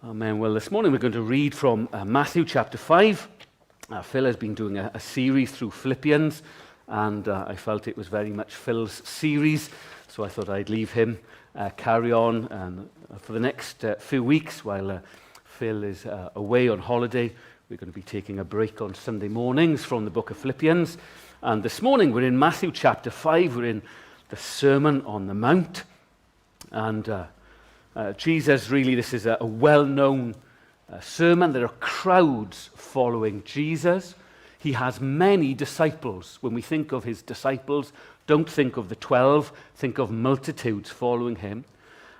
Amen. Well, this morning we're going to read from Matthew chapter 5. Phil has been doing a series through Philippians, and I felt it was very much Phil's series, so I thought I'd leave him carry on and for the next few weeks while Phil is away on holiday. We're going to be taking a break on Sunday mornings from the book of Philippians. And this morning we're in Matthew chapter 5. We're in the Sermon on the Mount. And Jesus, really, this is a well-known sermon. There are crowds following Jesus. He has many disciples. When we think of his disciples, don't think of the 12, think of multitudes following him.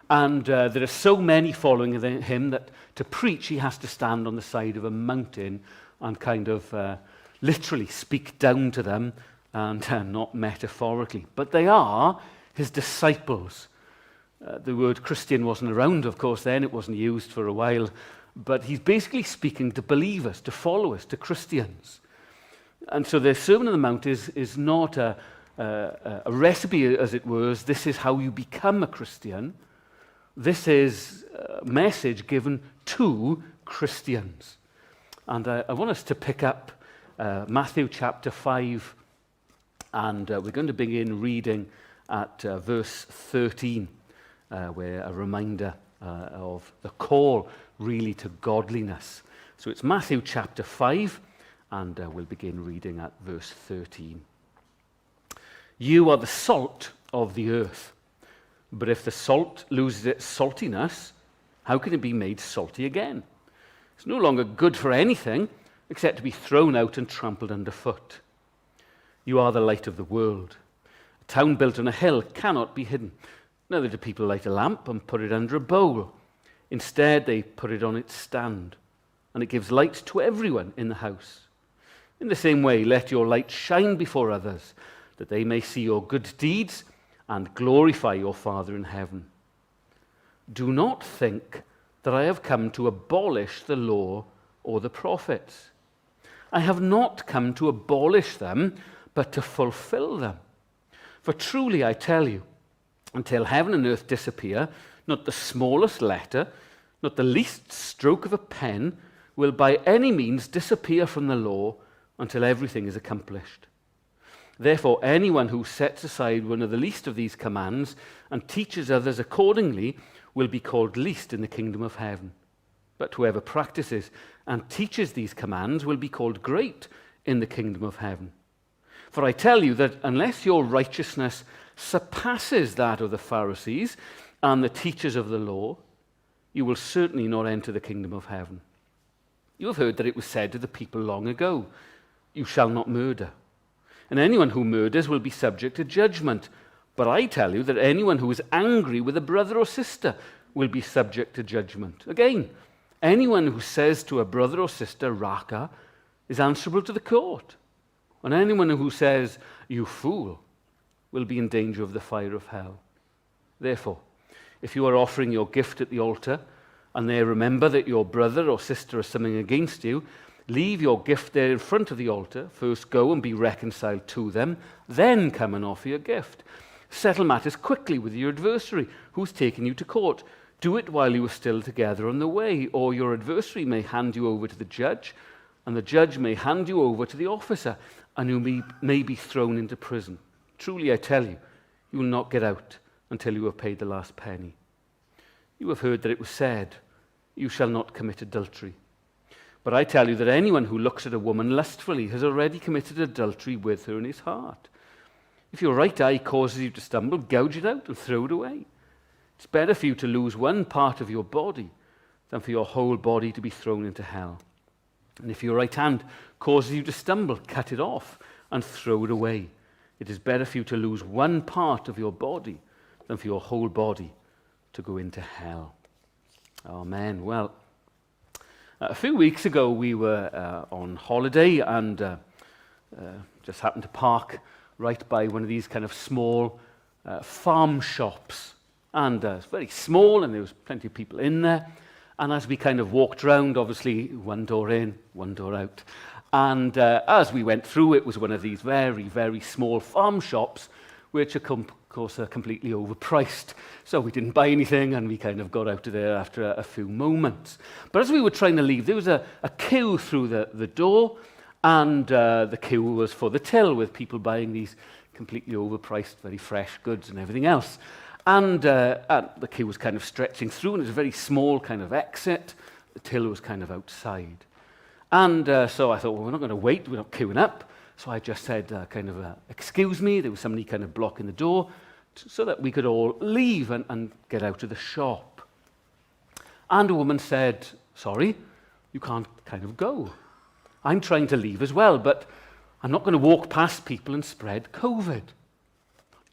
And there are so many following him that to preach he has to stand on the side of a mountain and kind of literally speak down to them, and not metaphorically. But they are his disciples. The word Christian wasn't around, of course, then. It wasn't used for a while. But he's basically speaking to believers, to followers, to Christians. And so the Sermon on the Mount is not a recipe, as it were. This is how you become a Christian. This is a message given to Christians. And I want us to pick up Matthew chapter 5, and we're going to begin reading at verse 13. Where a reminder of the call really to godliness. So it's Matthew chapter 5, and we'll begin reading at verse 13. You are the salt of the earth, but if the salt loses its saltiness, how can it be made salty again? It's no longer good for anything except to be thrown out and trampled underfoot. You are the light of the world. A town built on a hill cannot be hidden. Neither do people light a lamp and put it under a bowl. Instead, they put it on its stand, and it gives light to everyone in the house. In the same way, let your light shine before others, that they may see your good deeds and glorify your Father in heaven. Do not think that I have come to abolish the law or the prophets. I have not come to abolish them, but to fulfill them. For truly I tell you, until heaven and earth disappear, not the smallest letter, not the least stroke of a pen will by any means disappear from the law until everything is accomplished. Therefore, anyone who sets aside one of the least of these commands and teaches others accordingly will be called least in the kingdom of heaven. But whoever practices and teaches these commands will be called great in the kingdom of heaven. For I tell you that unless your righteousness surpasses that of the Pharisees and the teachers of the law, you will certainly not enter the kingdom of heaven. You have heard that it was said to the people long ago, you shall not murder. And anyone who murders will be subject to judgment. But I tell you that anyone who is angry with a brother or sister will be subject to judgment. Again, anyone who says to a brother or sister, Raka, is answerable to the court. And anyone who says, you fool, will be in danger of the fire of hell. Therefore, if you are offering your gift at the altar, and there remember that your brother or sister is something against you, leave your gift there in front of the altar. First go and be reconciled to them, then come and offer your gift. Settle matters quickly with your adversary who's taken you to court. Do it while you are still together on the way, or your adversary may hand you over to the judge, and the judge may hand you over to the officer, and you may be thrown into prison. Truly, I tell you, you will not get out until you have paid the last penny. You have heard that it was said, you shall not commit adultery. But I tell you that anyone who looks at a woman lustfully has already committed adultery with her in his heart. If your right eye causes you to stumble, gouge it out and throw it away. It's better for you to lose one part of your body than for your whole body to be thrown into hell. And if your right hand causes you to stumble, cut it off and throw it away. It is better for you to lose one part of your body than for your whole body to go into hell. Amen. Well, a few weeks ago we were on holiday and just happened to park right by one of these kind of small farm shops. And it's very small and there was plenty of people in there. And as we kind of walked around, obviously one door in, one door out. And as we went through, it was one of these very, very small farm shops which are course, are completely overpriced. So we didn't buy anything, and we kind of got out of there after a few moments. But as we were trying to leave, there was a queue through the door, and the queue was for the till, with people buying these completely overpriced, very fresh goods and everything else. And the queue was kind of stretching through, and it was a very small kind of exit. The till was kind of outside. And so I thought, well, we're not going to wait, we're not queuing up. So I just said, excuse me, there was somebody kind of blocking the door, so that we could all leave and get out of the shop. And a woman said, sorry, you can't kind of go. I'm trying to leave as well, but I'm not going to walk past people and spread COVID.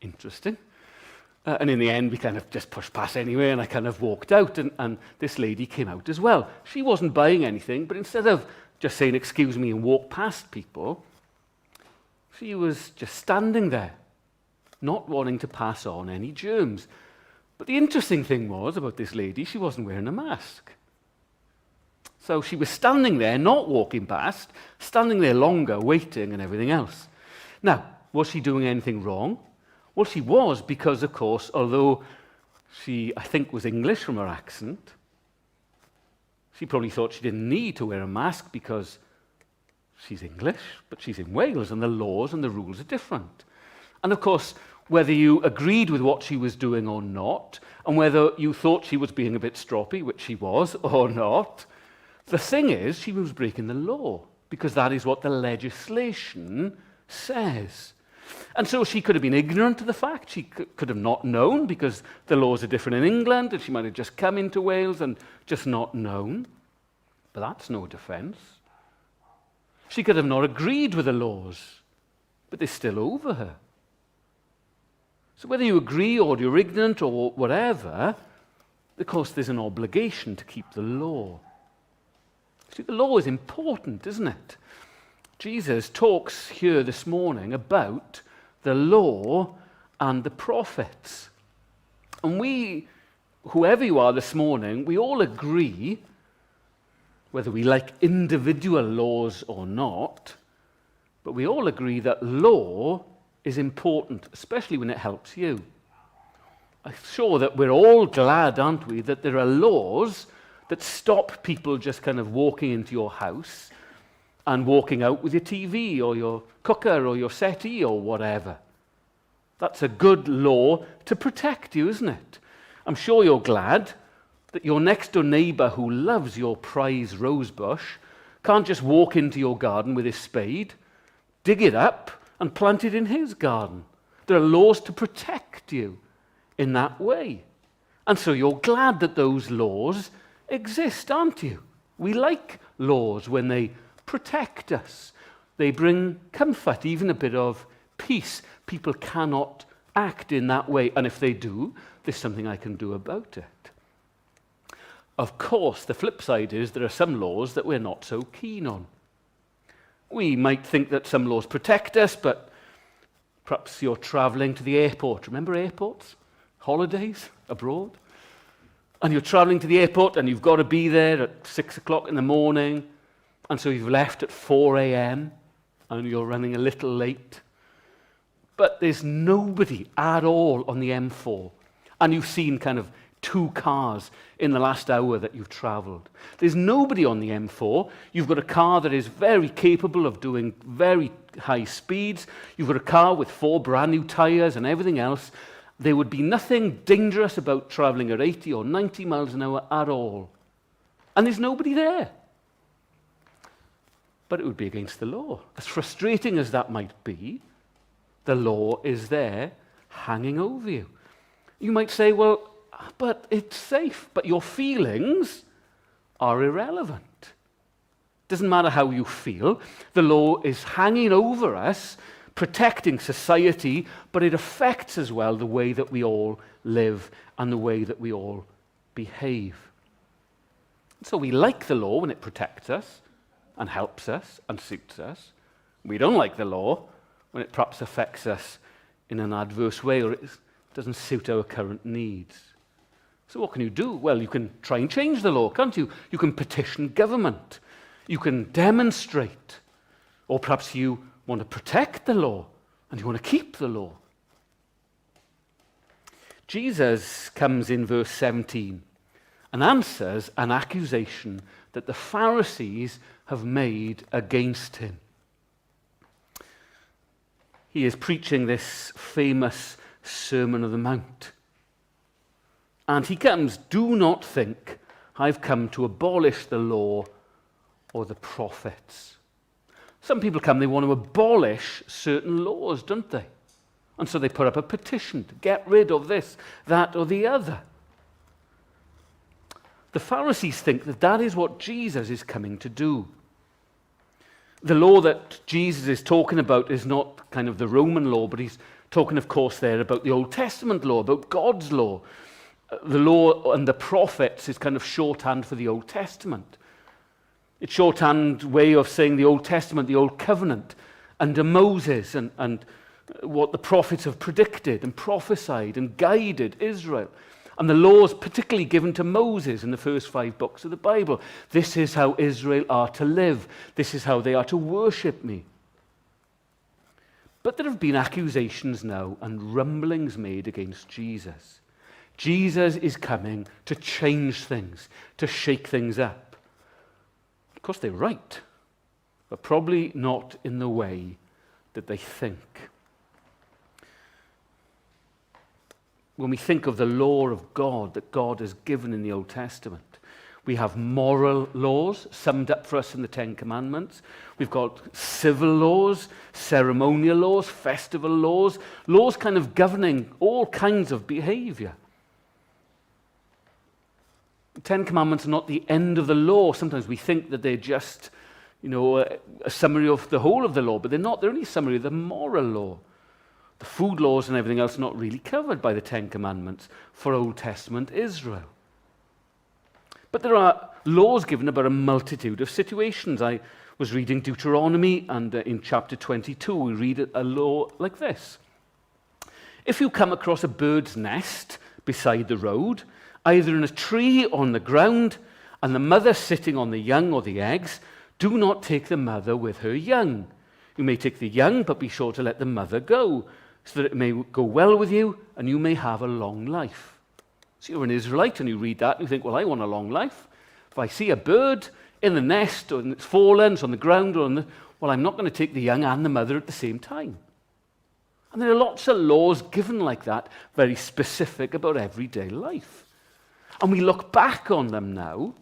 Interesting. And in the end, we kind of just pushed past anyway, and I kind of walked out, and this lady came out as well. She wasn't buying anything, but instead of just saying, excuse me, and walk past people, she was just standing there, not wanting to pass on any germs. But the interesting thing was about this lady, she wasn't wearing a mask. So she was standing there, not walking past, standing there longer, waiting and everything else. Now, was she doing anything wrong? Well, she was, because, of course, although she, I think, was English from her accent, she probably thought she didn't need to wear a mask because she's English, but she's in Wales, and the laws and the rules are different. And of course, whether you agreed with what she was doing or not, and whether you thought she was being a bit stroppy, which she was, or not, the thing is, she was breaking the law, because that is what the legislation says. And so she could have been ignorant of the fact. She could have not known, because the laws are different in England, and she might have just come into Wales and just not known. But that's no defence. She could have not agreed with the laws, but they're still over her. So whether you agree or you're ignorant or whatever, of course there's an obligation to keep the law. See, the law is important, isn't it? Jesus talks here this morning about the law and the prophets. And we, whoever you are this morning, we all agree, whether we like individual laws or not, but we all agree that law is important, especially when it helps you. I'm sure that we're all glad, aren't we, that there are laws that stop people just kind of walking into your house and walking out with your TV or your cooker or your settee or whatever. That's a good law to protect you, isn't it? I'm sure you're glad that your next-door neighbour who loves your prize rosebush can't just walk into your garden with his spade, dig it up, and plant it in his garden. There are laws to protect you in that way. And so you're glad that those laws exist, aren't you? We like laws when they protect us. They bring comfort, even a bit of peace. People cannot act in that way, and if they do, there's something I can do about it. Of course, the flip side is there are some laws that we're not so keen on. We might think that some laws protect us, but perhaps you're travelling to the airport. Remember airports? Holidays abroad? And you're travelling to the airport and you've got to be there at 6 o'clock in the morning, and so you've left at 4 a.m. and you're running a little late. But there's nobody at all on the M4, and you've seen kind of 2 cars in the last hour that you've travelled. There's nobody on the M4. You've got a car that is very capable of doing very high speeds. You've got a car with 4 brand new tyres and everything else. There would be nothing dangerous about travelling at 80 or 90 miles an hour at all. And there's nobody there. But it would be against the law. As frustrating as that might be, the law is there hanging over you. You might say, well, but it's safe. But your feelings are irrelevant. Doesn't matter how you feel. The law is hanging over us, protecting society, but it affects as well the way that we all live and the way that we all behave. So we like the law when it protects us and helps us and suits us. We don't like the law when it perhaps affects us in an adverse way or it doesn't suit our current needs. So what can you do? Well, you can try and change the law, can't you? You can petition government. You can demonstrate. Or perhaps you want to protect the law and you want to keep the law. Jesus comes in verse 17 and answers an accusation that the Pharisees have made against him. He is preaching this famous Sermon on the Mount. And he comes, "Do not think I've come to abolish the law or the prophets." Some people come, they want to abolish certain laws, don't they? And so they put up a petition to get rid of this, that, or the other. The Pharisees think that that is what Jesus is coming to do. The law that Jesus is talking about is not kind of the Roman law, but he's talking, of course, there about the Old Testament law, about God's law. The law and the prophets is kind of shorthand for the Old Testament. It's shorthand way of saying the Old Testament, the Old Covenant, under Moses and what the prophets have predicted and prophesied and guided Israel. And the laws particularly given to Moses in the first 5 books of the Bible. This is how Israel are to live. This is how they are to worship me. But there have been accusations now and rumblings made against Jesus. Jesus is coming to change things, to shake things up. Of course, they're right, but probably not in the way that they think. When we think of the law of God that God has given in the Old Testament, we have moral laws summed up for us in the 10 Commandments. We've got civil laws, ceremonial laws, festival laws, laws kind of governing all kinds of behavior. The 10 Commandments are not the end of the law. Sometimes we think that they're just, a summary of the whole of the law, but they're not. They're only a summary of the moral law. The food laws and everything else are not really covered by the 10 Commandments for Old Testament Israel. But there are laws given about a multitude of situations. I was reading Deuteronomy, and in chapter 22 we read a law like this. If you come across a bird's nest beside the road, either in a tree or on the ground, and the mother sitting on the young or the eggs, do not take the mother with her young. You may take the young, but be sure to let the mother go, so that it may go well with you, and you may have a long life. So you're an Israelite, and you read that, and you think, well, I want a long life. If I see a bird in the nest, or it's fallen, it's on the ground, well, I'm not going to take the young and the mother at the same time. And there are lots of laws given like that, very specific about everyday life. And we look back on them now,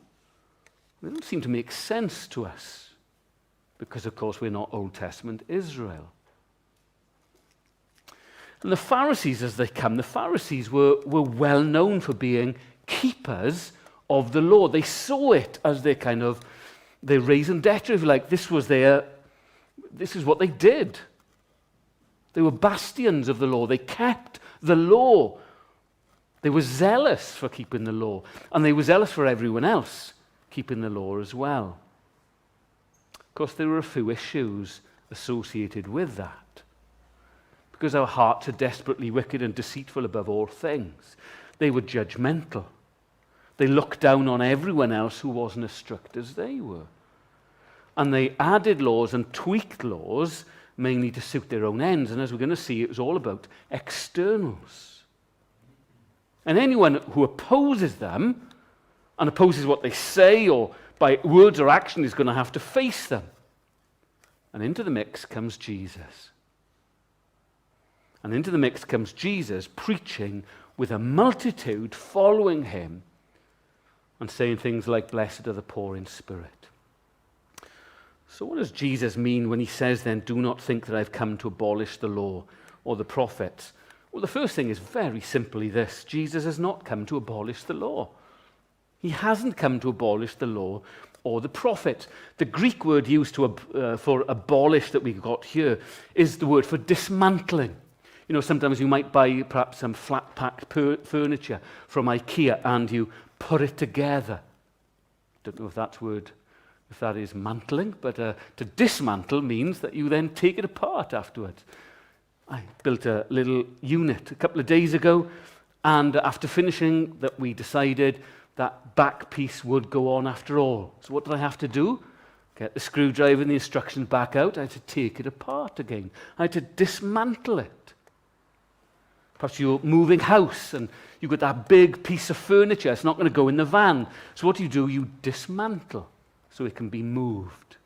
they don't seem to make sense to us, because, of course, we're not Old Testament Israel. And the Pharisees, as they come, the Pharisees were well known for being keepers of the law. They saw it as their raison d'etre, if you like. This is what they did. They were bastions of the law. They kept the law. They were zealous for keeping the law. And they were zealous for everyone else keeping the law as well. Of course, there were a few issues associated with that. Because our hearts are desperately wicked and deceitful above all things. They were judgmental. They looked down on everyone else who wasn't as strict as they were. And they added laws and tweaked laws mainly to suit their own ends. And as we're going to see, it was all about externals. And anyone who opposes them and opposes what they say or by words or action is going to have to face them. And into the mix comes Jesus. And into the mix comes Jesus preaching with a multitude following him and saying things like, blessed are the poor in spirit. So what does Jesus mean when he says then, do not think that I've come to abolish the law or the prophets? Well, the first thing is very simply this. Jesus has not come to abolish the law. He hasn't come to abolish the law or the prophets. The Greek word used for abolish that we've got here is the word for dismantling. Sometimes you might buy perhaps some flat-packed furniture from IKEA and you put it together. Don't know if that is mantling, but to dismantle means that you then take it apart afterwards. I built a little unit a couple of days ago, and after finishing that, we decided that back piece would go on after all. So what did I have to do? Get the screwdriver and the instructions back out. I had to take it apart again. I had to dismantle it. Perhaps you're moving house and you've got that big piece of furniture. It's not going to go in the van. So what do? You dismantle so it can be moved.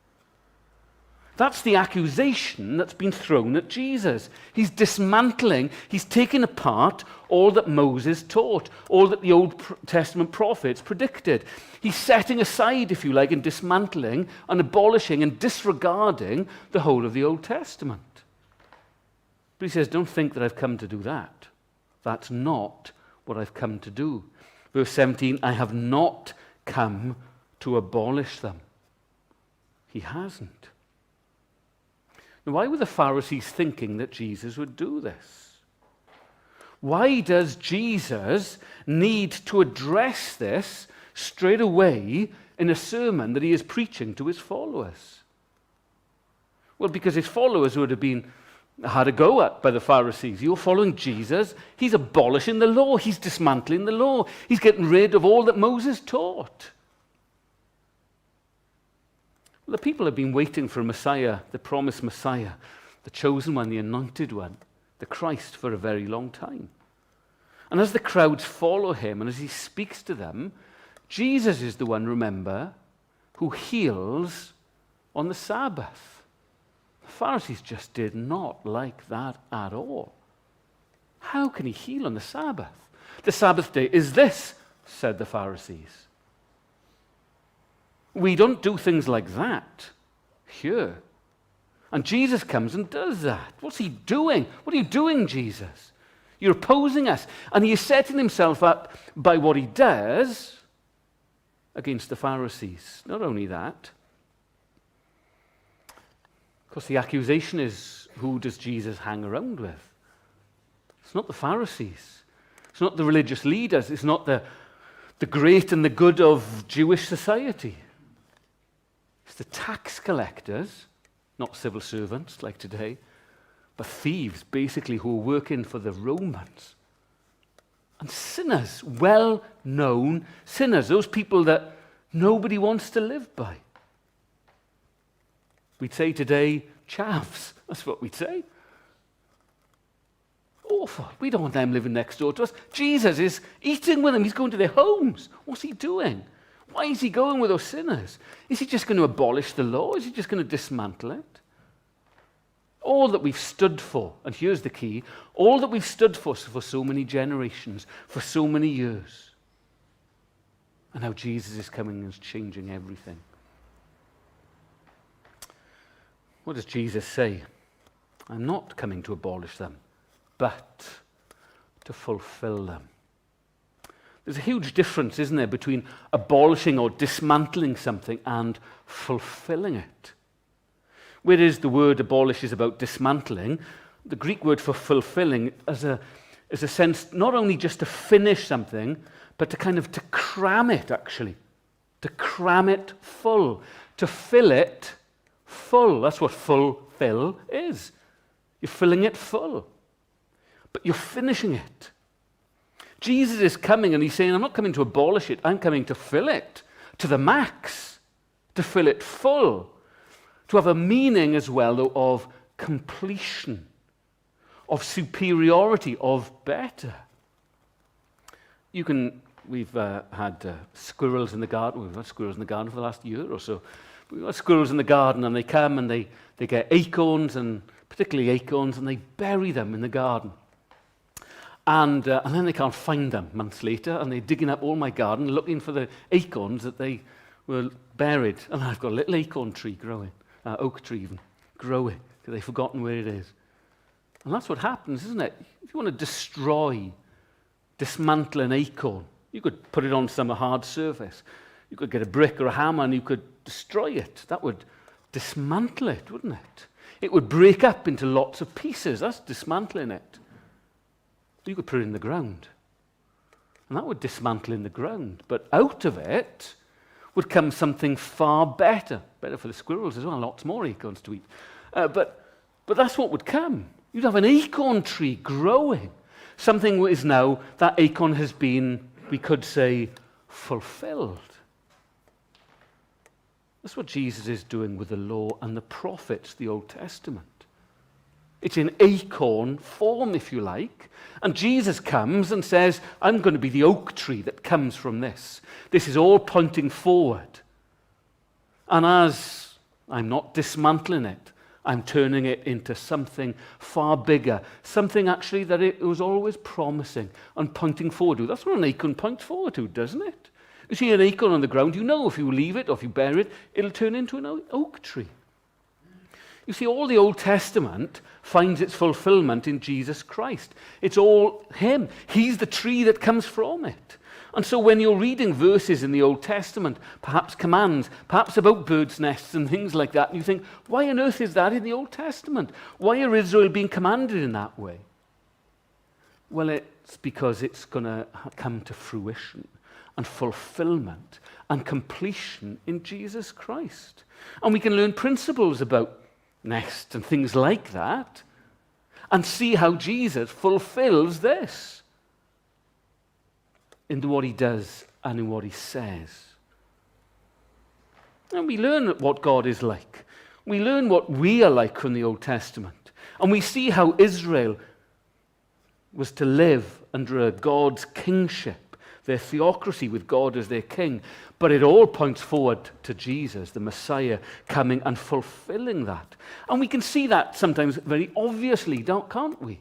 That's the accusation that's been thrown at Jesus. He's dismantling, he's taking apart all that Moses taught, all that the Old Testament prophets predicted. He's setting aside, if you like, and dismantling and abolishing and disregarding the whole of the Old Testament. But he says, don't think that I've come to do that. That's not what I've come to do. Verse 17, I have not come to abolish them. He hasn't. Now, why were the Pharisees thinking that Jesus would do this? Why does Jesus need to address this straight away in a sermon that he is preaching to his followers? Well, because his followers would have had a go at by the Pharisees. You're following Jesus, he's abolishing the law, he's dismantling the law, he's getting rid of all that Moses taught. Well, the people have been waiting for a Messiah, the promised Messiah, the chosen one, the anointed one, the Christ, for a very long time. And as the crowds follow him and as he speaks to them, Jesus is the one, remember, who heals on the Sabbath. The Pharisees just did not like that at all. How can he heal on the Sabbath? The Sabbath day is this, said the Pharisees. We don't do things like that here. And Jesus comes and does that. What's he doing? What are you doing, Jesus? You're opposing us. And he is setting himself up by what he does against the Pharisees. Not only that, of course, the accusation is, who does Jesus hang around with? It's not the Pharisees. It's not the religious leaders. It's not the great and the good of Jewish society. It's the tax collectors, not civil servants like today, but thieves, basically, who are working for the Romans. And sinners, well-known sinners, those people that nobody wants to live by. We'd say today, chavs. That's what we'd say. Awful. We don't want them living next door to us. Jesus is eating with them. He's going to their homes. What's he doing? Why is he going with those sinners? Is he just going to abolish the law? Is he just going to dismantle it? All that we've stood for, and here's the key, all that we've stood for so many generations, for so many years. And now Jesus is coming and is changing everything. What does Jesus say? I'm not coming to abolish them, but to fulfill them. There's a huge difference, isn't there, between abolishing or dismantling something and fulfilling it. Whereas the word abolish is about dismantling, the Greek word for fulfilling is a sense not only just to finish something, but to kind of to cram it, actually. To cram it full. To fill it full. That's what fulfill is. You're filling it full. But you're finishing it. Jesus is coming and he's saying, I'm not coming to abolish it, I'm coming to fill it to the max, to fill it full, to have a meaning as well, though, of completion, of superiority, of better. We've had squirrels in the garden. We've had squirrels in the garden for the last year or so. We've got squirrels in the garden and they come and they get acorns, and particularly acorns, and they bury them in the garden. And then they can't find them months later, and they're digging up all my garden looking for the acorns that they were buried. And I've got a little acorn tree growing, oak tree even, growing, because they've forgotten where it is. And that's what happens, isn't it? If you want to dismantle an acorn, you could put it on some hard surface. You could get a brick or a hammer and you could destroy it. That would dismantle it, wouldn't it? It would break up into lots of pieces. That's dismantling it. You could put it in the ground. And that would dismantle in the ground. But out of it would come something far better. Better for the squirrels as well, lots more acorns to eat. But that's what would come. You'd have an acorn tree growing. Something is now, that acorn has been, we could say, fulfilled. That's what Jesus is doing with the law and the prophets, the Old Testament. It's in acorn form, if you like. And Jesus comes and says, I'm going to be the oak tree that comes from this. This is all pointing forward. And as I'm not dismantling it, I'm turning it into something far bigger, something actually that it was always promising and pointing forward to. That's what an acorn points forward to, doesn't it? You see an acorn on the ground, you know if you leave it or if you bury it, it'll turn into an oak tree. You see, all the Old Testament finds its fulfillment in Jesus Christ. It's all him. He's the tree that comes from it. And so when you're reading verses in the Old Testament, perhaps commands, perhaps about birds' nests and things like that, and you think, why on earth is that in the Old Testament? Why are Israel being commanded in that way? Well, it's because it's going to come to fruition and fulfillment and completion in Jesus Christ. And we can learn principles about nests and things like that and see how Jesus fulfills this into what he does and in what he says. And we learn what God is like. We learn what we are like from the Old Testament. And we see how Israel was to live under God's kingship, their theocracy with God as their king. But it all points forward to Jesus, the Messiah, coming and fulfilling that. And we can see that sometimes very obviously, can't we?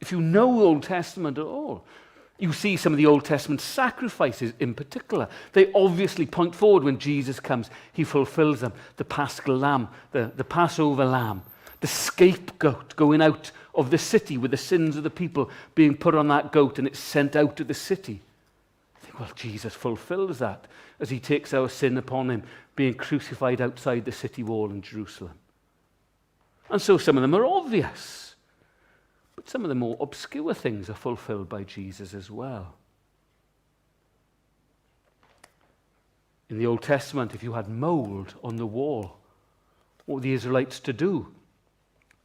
If you know the Old Testament at all, you see some of the Old Testament sacrifices in particular. They obviously point forward when Jesus comes. He fulfills them. The Paschal lamb, the Passover lamb, the scapegoat going out of the city with the sins of the people being put on that goat and it's sent out of the city. Well, Jesus fulfills that as he takes our sin upon him, being crucified outside the city wall in Jerusalem. And so some of them are obvious, but some of the more obscure things are fulfilled by Jesus as well. In the Old Testament, if you had mold on the wall, what were the Israelites to do?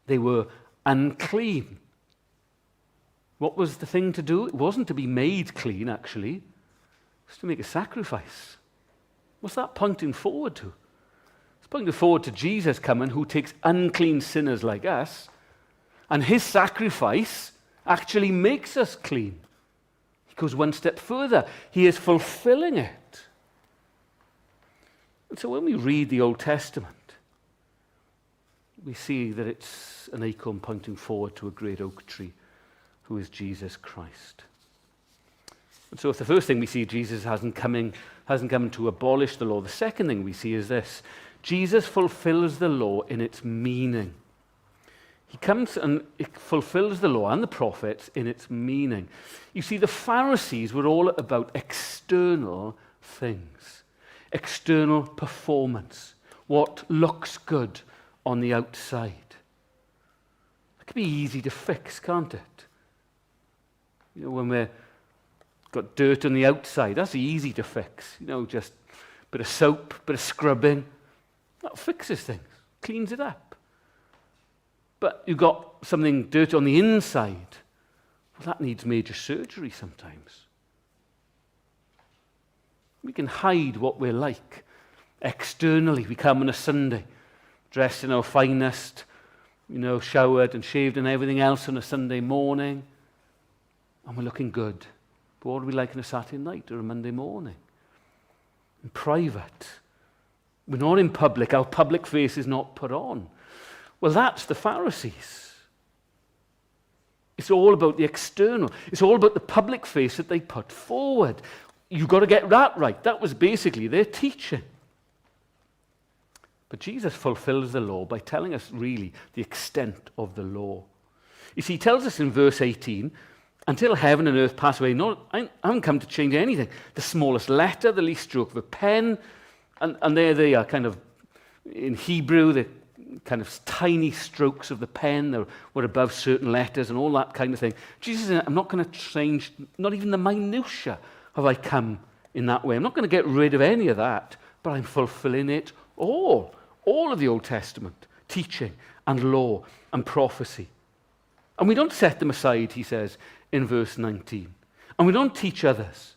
They were unclean. What was the thing to do? It wasn't to be made clean, actually. It's to make a sacrifice. What's that pointing forward to? It's pointing forward to Jesus coming, who takes unclean sinners like us, and his sacrifice actually makes us clean. He goes one step further. He is fulfilling it. And so when we read the Old Testament, we see that it's an acorn pointing forward to a great oak tree, who is Jesus Christ. And so if the first thing we see, Jesus hasn't come to abolish the law, the second thing we see is this: Jesus fulfills the law in its meaning. He comes and fulfills the law and the prophets in its meaning. You see, the Pharisees were all about external things, external performance, what looks good on the outside. It can be easy to fix, can't it? You know, when we've got dirt on the outside, that's easy to fix. You know, just a bit of soap, a bit of scrubbing. That fixes things, cleans it up. But you've got something dirt on the inside. Well, that needs major surgery sometimes. We can hide what we're like externally. We come on a Sunday, dressed in our finest, you know, showered and shaved and everything else on a Sunday morning, and we're looking good. But what are we like on a Saturday night or a Monday morning? In private. We're not in public. Our public face is not put on. Well, that's the Pharisees. It's all about the external. It's all about the public face that they put forward. You've got to get that right. That was basically their teaching. But Jesus fulfills the law by telling us really the extent of the law. You see, he tells us in verse 18, until heaven and earth pass away, I haven't come to change anything. The smallest letter, the least stroke of a pen, and there they are, kind of, in Hebrew, the kind of tiny strokes of the pen were above certain letters and all that kind of thing. Jesus said, I'm not going to change, not even the minutiae have I come in that way. I'm not going to get rid of any of that, but I'm fulfilling it all of the Old Testament, teaching and law and prophecy. And we don't set them aside, he says in verse 19. And we don't teach others.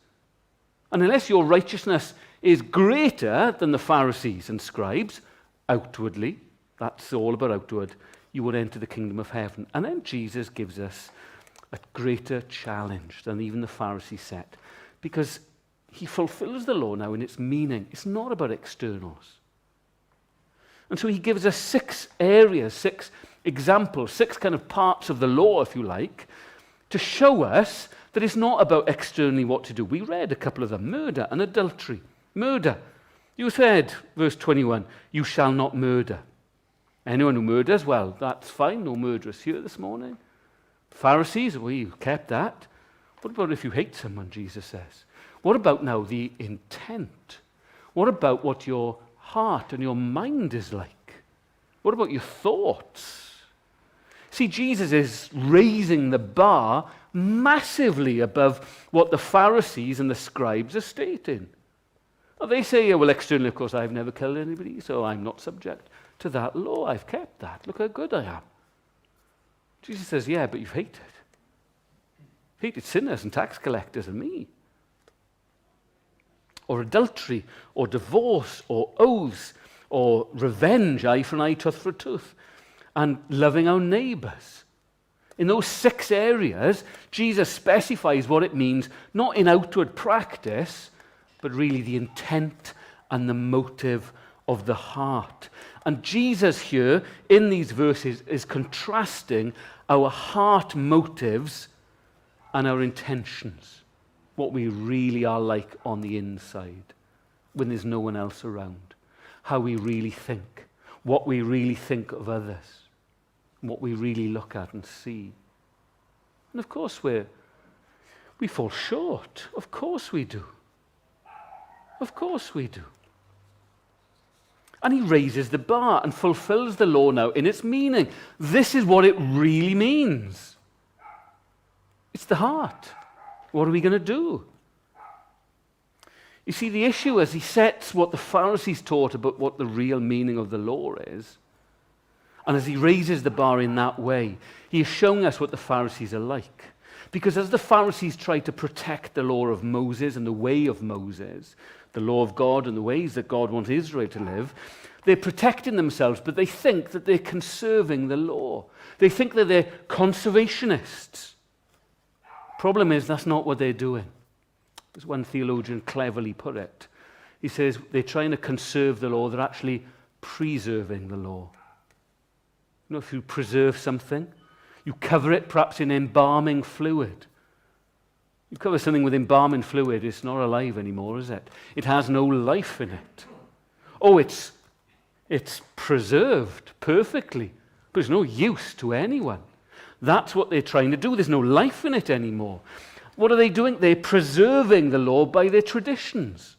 And unless your righteousness is greater than the Pharisees and scribes, outwardly, that's all about outward, you would enter the kingdom of heaven. And then Jesus gives us a greater challenge than even the Pharisees set, because he fulfills the law now in its meaning. It's not about externals. And so he gives us 6 areas, 6 examples, 6 kind of parts of the law, if you like, to show us that it's not about externally what to do. We read a couple of them: murder and adultery. Murder. You said, verse 21, you shall not murder. Anyone who murders, well, that's fine. No murderers here this morning. Pharisees, well, you kept that. What about if you hate someone, Jesus says? What about now the intent? What about what your heart and your mind is like? What about your thoughts? See, Jesus is raising the bar massively above what the Pharisees and the scribes are stating. Well, they say, well, externally, of course, I've never killed anybody, so I'm not subject to that law. I've kept that. Look how good I am. Jesus says, yeah, but you've hated. Hated sinners and tax collectors and me. Or adultery, or divorce, or oaths, or revenge, eye for an eye, tooth for a tooth, and loving our neighbours. In those 6 areas, Jesus specifies what it means, not in outward practice, but really the intent and the motive of the heart. And Jesus here, in these verses, is contrasting our heart motives and our intentions, what we really are like on the inside when there's no one else around, how we really think, what we really think of others, what we really look at and see. And of course we fall short. Of course we do. Of course we do. And he raises the bar and fulfills the law now in its meaning. This is what it really means. It's the heart. What are we going to do? You see, the issue as he sets what the Pharisees taught about what the real meaning of the law is, and as he raises the bar in that way, he is showing us what the Pharisees are like. Because as the Pharisees try to protect the law of Moses and the way of Moses, the law of God and the ways that God wants Israel to live, they're protecting themselves, but they think that they're conserving the law. They think that they're conservationists. Problem is, that's not what they're doing. As one theologian cleverly put it, he says they're trying to conserve the law, they're actually preserving the law. You know, if you preserve something, you cover it perhaps in embalming fluid. You cover something with embalming fluid, it's not alive anymore, is it? It has no life in it. Oh, it's preserved perfectly, but it's no use to anyone. That's what they're trying to do. There's no life in it anymore. What are they doing? They're preserving the law by their traditions.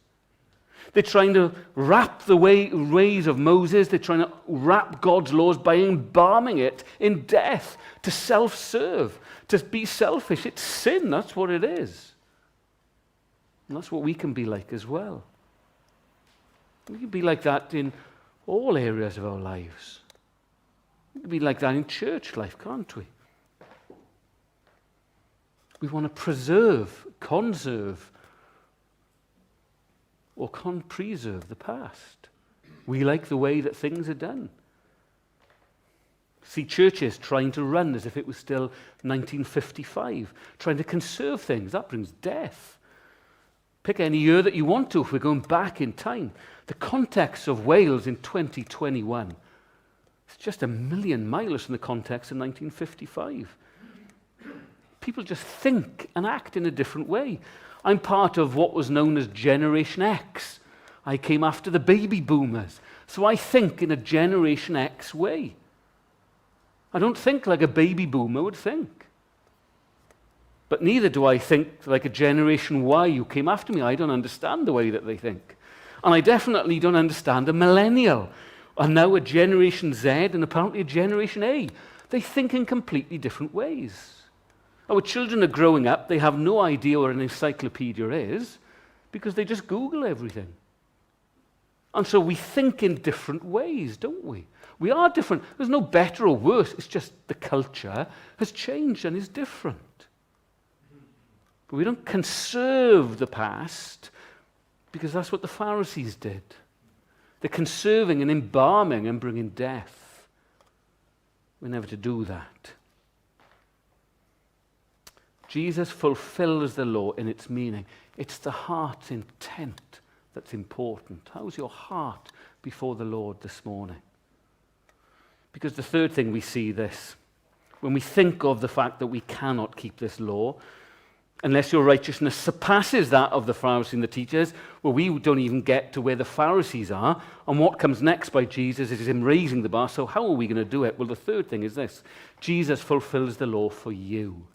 They're trying to wrap the ways of Moses. They're trying to wrap God's laws by embalming it in death, to self-serve, to be selfish. It's sin. That's what it is. And that's what we can be like as well. We can be like that in all areas of our lives. We can be like that in church life, can't we? We want to preserve, conserve, or preserve the past. We like the way that things are done. See churches trying to run as if it was still 1955, trying to conserve things. That brings death. Pick any year that you want to if we're going back in time. The context of Wales in 2021 is just a million miles from the context in 1955. People just think and act in a different way. I'm part of what was known as Generation X. I came after the baby boomers. So I think in a Generation X way. I don't think like a baby boomer would think. But neither do I think like a Generation Y who came after me. I don't understand the way that they think. And I definitely don't understand a millennial. And now a Generation Z and apparently a Generation A. They think in completely different ways. Our children are growing up, they have no idea what an encyclopedia is because they just Google everything. And so we think in different ways, don't we? We are different. There's no better or worse. It's just the culture has changed and is different. But we don't conserve the past because that's what the Pharisees did. They're conserving and embalming and bringing death. We're never to do that. Jesus fulfills the law in its meaning. It's the heart's intent that's important. How's your heart before the Lord this morning? Because the third thing we see this, when we think of the fact that we cannot keep this law, unless your righteousness surpasses that of the Pharisees and the teachers, well, we don't even get to where the Pharisees are. And what comes next by Jesus is him raising the bar. So how are we going to do it? Well, the third thing is this. Jesus fulfills the law for you.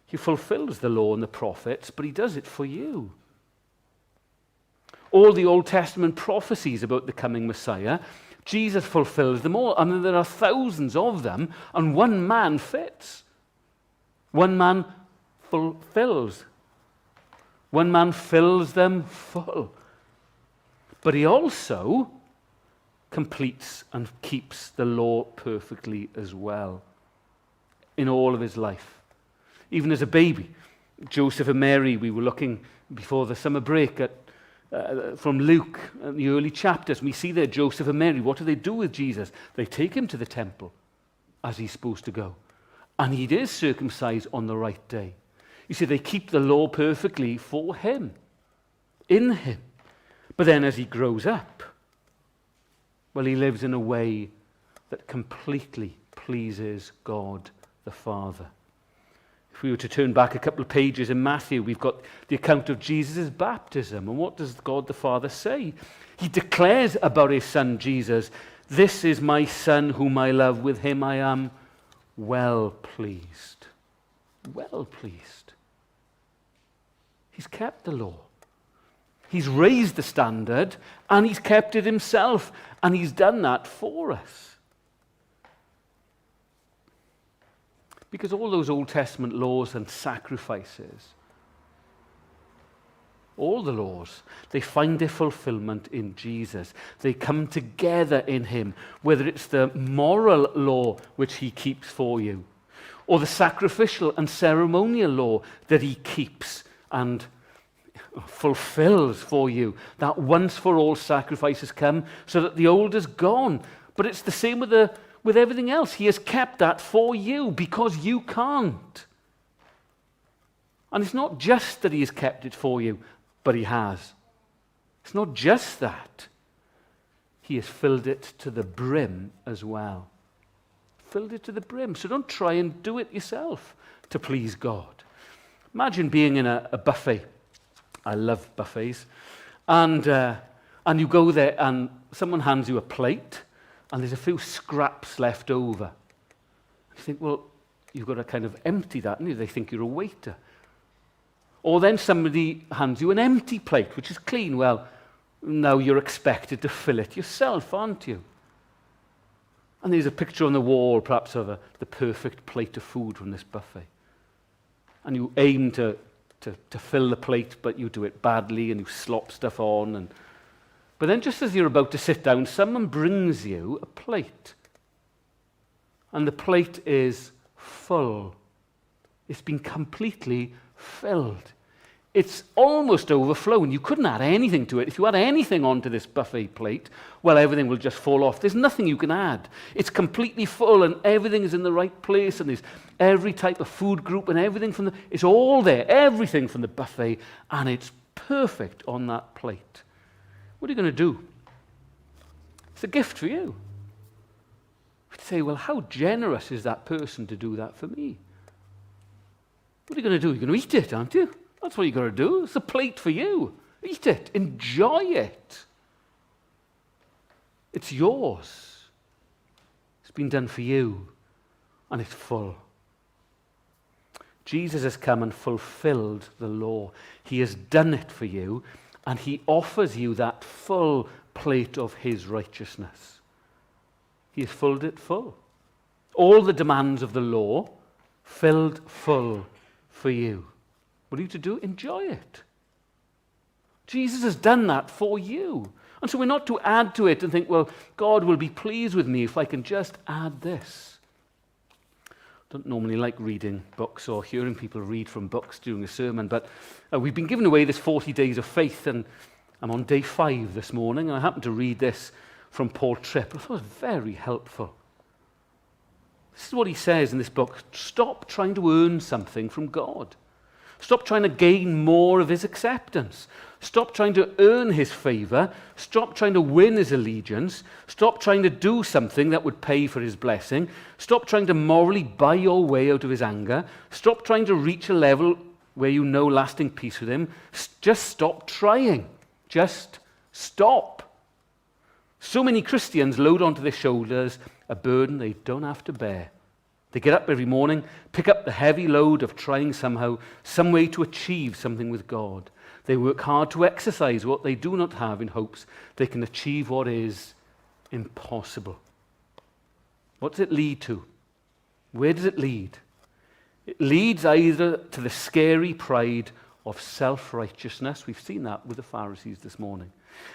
He fulfills the law and the prophets, but he does it for you. All the Old Testament prophecies about the coming Messiah, Jesus fulfills them all. And there are thousands of them, and one man fits. One man fulfills. One man fills them full. But he also completes and keeps the law perfectly as well in all of his life. Even as a baby, Joseph and Mary, we were looking before the summer break at from Luke, in the early chapters, and we see there Joseph and Mary. What do they do with Jesus? They take him to the temple as he's supposed to go. And he is circumcised on the right day. You see, they keep the law perfectly for him, in him. But then as he grows up, well, he lives in a way that completely pleases God the Father. If we were to turn back a couple of pages in Matthew, we've got the account of Jesus' baptism. And what does God the Father say? He declares about his son Jesus, "This is my son whom I love, with him I am well pleased." Well pleased. He's kept the law. He's raised the standard, and he's kept it himself. And he's done that for us. Because all those Old Testament laws and sacrifices, all the laws, they find their fulfillment in Jesus. They come together in him, whether it's the moral law which he keeps for you, or the sacrificial and ceremonial law that he keeps and fulfills for you. That once for all sacrifice has come so that the old is gone. But it's the same with everything else. He has kept that for you because you can't. And it's not just that he has kept it for you, but he has. It's not just that. He has filled it to the brim as well. Filled it to the brim. So don't try and do it yourself to please God. Imagine being in a buffet. I love buffets. And you go there and someone hands you a plate, and there's a few scraps left over. You think, well, you've got to kind of empty that, and they think you're a waiter. Or then somebody hands you an empty plate, which is clean. Well, now you're expected to fill it yourself, aren't you? And there's a picture on the wall, perhaps, of the perfect plate of food from this buffet. And you aim to fill the plate, but you do it badly, and you slop stuff on, but then just as you're about to sit down, someone brings you a plate. And the plate is full. It's been completely filled. It's almost overflowing. You couldn't add anything to it. If you add anything onto this buffet plate, well, everything will just fall off. There's nothing you can add. It's completely full, and everything is in the right place, and there's every type of food group and everything it's all there, everything from the buffet, and it's perfect on that plate. What are you going to do? It's a gift for you. You'd say, well, how generous is that person to do that for me? What are you going to do? You're going to eat it, aren't you? That's what you're going to do. It's a plate for you. Eat it. Enjoy it. It's yours. It's been done for you, and it's full. Jesus has come and fulfilled the law. He has done it for you, and he offers you that full plate of his righteousness. He has filled it full. All the demands of the law filled full for you. What are you to do? Enjoy it. Jesus has done that for you. And so we're not to add to it and think, well, God will be pleased with me if I can just add this. I don't normally like reading books or hearing people read from books during a sermon, but we've been given away this 40 days of faith, and I'm on day 5 this morning, and I happened to read this from Paul Tripp. I thought it was very helpful. This is what he says in this book. Stop trying to earn something from God. Stop trying to gain more of his acceptance. Stop trying to earn his favor. Stop trying to win his allegiance. Stop trying to do something that would pay for his blessing. Stop trying to morally buy your way out of his anger. Stop trying to reach a level where you know lasting peace with him. Just stop trying. Just stop. So many Christians load onto their shoulders a burden they don't have to bear. They get up every morning, pick up the heavy load of trying somehow, some way to achieve something with God. They work hard to exercise what they do not have in hopes they can achieve what is impossible. What does it lead to? Where does it lead? It leads either to the scary pride of self-righteousness. We've seen that with the Pharisees this morning.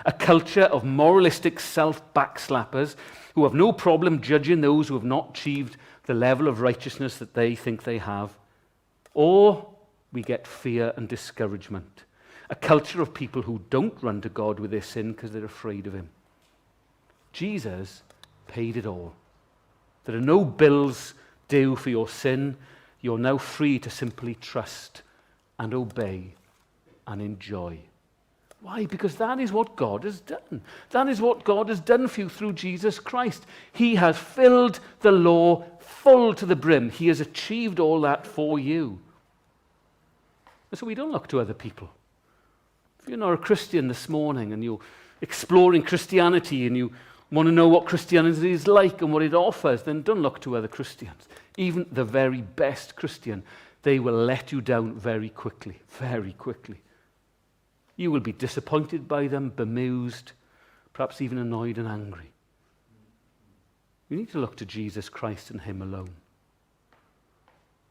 A culture of moralistic self-backslappers who have no problem judging those who have not achieved the level of righteousness that they think they have. Or we get fear and discouragement. A culture of people who don't run to God with their sin because they're afraid of him. Jesus paid it all. There are no bills due for your sin. You're now free to simply trust and obey and enjoy. Why? Because that is what God has done. That is what God has done for you through Jesus Christ. He has filled the law full to the brim. He has achieved all that for you. And so we don't look to other people. If you're not a Christian this morning and you're exploring Christianity and you want to know what Christianity is like and what it offers, then don't look to other Christians. Even the very best Christian, they will let you down very quickly, very quickly. You will be disappointed by them, bemused, perhaps even annoyed and angry. We need to look to Jesus Christ and him alone.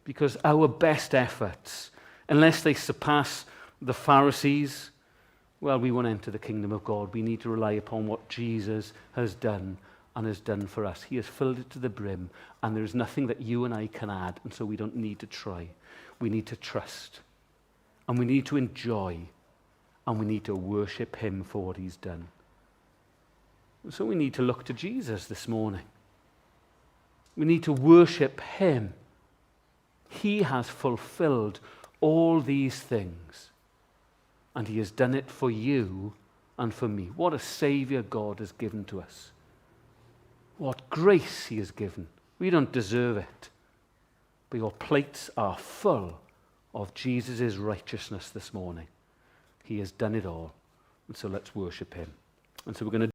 Because our best efforts, unless they surpass the Pharisees, well, we won't enter the kingdom of God. We need to rely upon what Jesus has done and has done for us. He has filled it to the brim, and there is nothing that you and I can add, and so we don't need to try. We need to trust, and we need to enjoy, and we need to worship him for what he's done. So we need to look to Jesus this morning. We need to worship him. He has fulfilled all these things, and he has done it for you and for me. What a Savior God has given to us. What grace he has given. We don't deserve it, but your plates are full of Jesus' righteousness this morning. He has done it all. And so let's worship him. And so we're going to